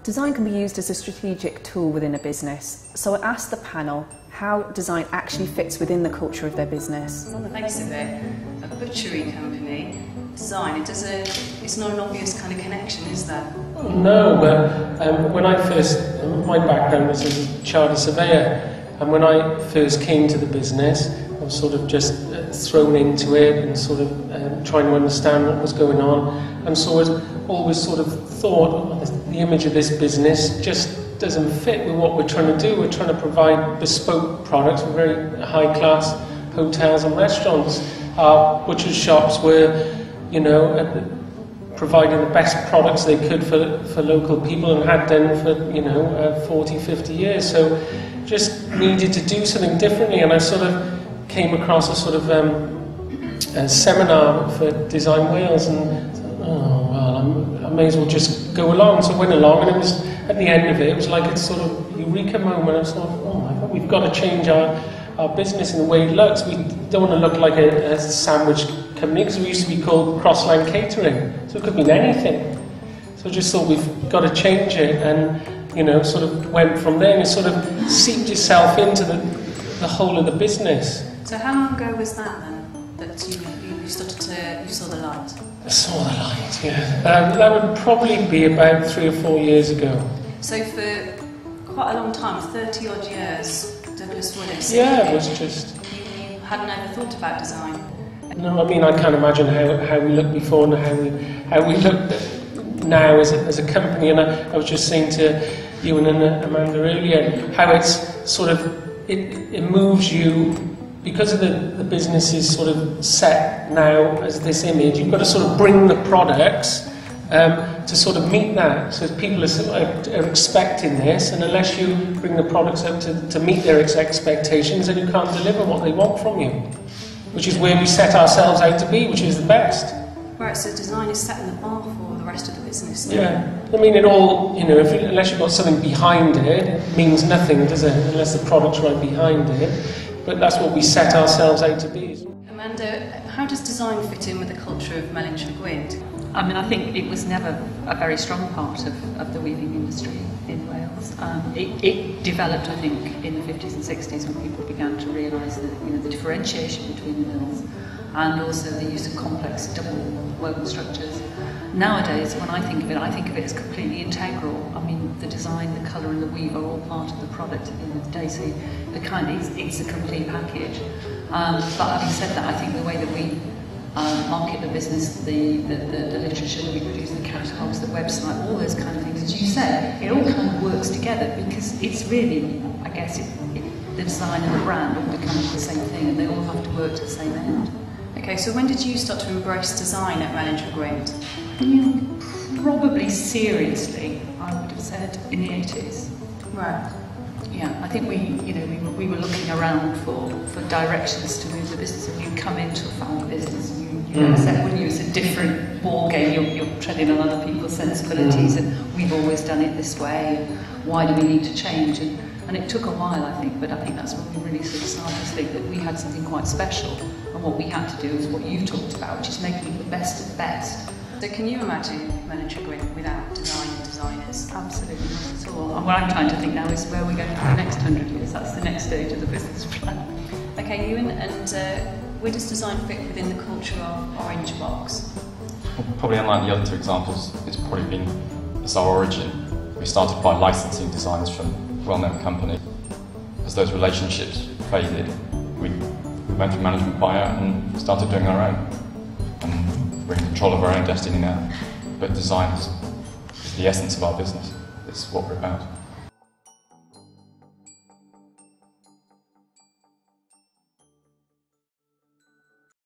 Design can be used as a strategic tool within a business, so I asked the panel how design actually fits within the culture of their business. On the face of it, a butchery company, design, it's not an obvious kind of connection, is there? No, but when I first, my background was as a chartered surveyor, and when I first came to the business, I was sort of just thrown into it and sort of trying to understand what was going on, and so I always sort of thought, oh, the image of this business just doesn't fit with what we're trying to do. We're trying to provide bespoke products for very high-class hotels and restaurants. Our butcher's shops were, you know, providing the best products they could for local people and had done for, you know, 40, 50 years. So just needed to do something differently, and I sort of came across a sort of a seminar for Design Wales, and oh well, I may as well just go along. So I went along, and it was at the end of it, it was like a sort of eureka moment. I was sort of, oh my God, we've got to change our business in the way it looks. We don't want to look like a sandwich company, because we used to be called Crossline Catering, so it could mean anything. So I just thought we've got to change it, and you know, sort of went from there, and it sort of seeped itself into the whole of the business. So how long ago was that then, that you saw the light? I saw the light, yeah. That would probably be about 3 or 4 years ago. So for quite a long time, 30 odd years, Douglas Willis. Yeah, it was just... You hadn't ever thought about design? No, I mean, I can't imagine how we looked before and how we look now as a company. And I was just saying to you and Amanda earlier, how it's sort of, it moves you, because of the business is sort of set now as this image, you've got to sort of bring the products to sort of meet that. So people are expecting this, and unless you bring the products up to meet their expectations, then you can't deliver what they want from you, which is where we set ourselves out to be, which is the best. Right, so design is setting the bar for the rest of the business. Yeah, I mean, it all, you know, unless you've got something behind it, it means nothing, does it? Unless the product's right behind it. But that's what we set ourselves out to be. Amanda, how does design fit in with the culture of Mellonshire Gwynedd? I mean, I think it was never a very strong part of the weaving industry in Wales. It developed, I think, in the 50s and 60s when people began to realise that, you know, the differentiation between the mills and also the use of complex double woven structures. Nowadays, when I think of it as completely integral. I mean, the design, the colour and the weave are all part of the product at the end of the day, so it's a complete package. But having said that, I think the way that we market the business, the literature that we produce, the catalogues, the website, all those kind of things, as you said, it all kind of works together, because it's really, I guess, the design and the brand all become the same thing, and they all have to work to the same end. Okay, so when did you start to embrace design at Mellonshire Gwynedd? Probably seriously, I would have said, in the 80s. Right. Yeah, I think we were looking around for directions to move the business, and you come into a family business, you accept when it's a different ball game, you're treading on other people's sensibilities, and we've always done it this way, and why do we need to change? And it took a while, I think, but I think that's when we really sort of started to think that we had something quite special, and what we had to do is what you talked about, which is making the best of the best. So can you imagine Mellonshire Gwynedd without design and designers? Absolutely not at all. And what I'm trying to think now is where we're going for the next 100 years. That's the next stage of the business plan. Okay, Ewan, and where does design fit within the culture of Orange Box? Well, probably unlike the other two examples, it's our origin. We started by licensing designs from well-known companies. As those relationships faded, we went through management buyout and started doing our own. And we're in control of our own destiny now. But design is the essence of our business. It's what we're about.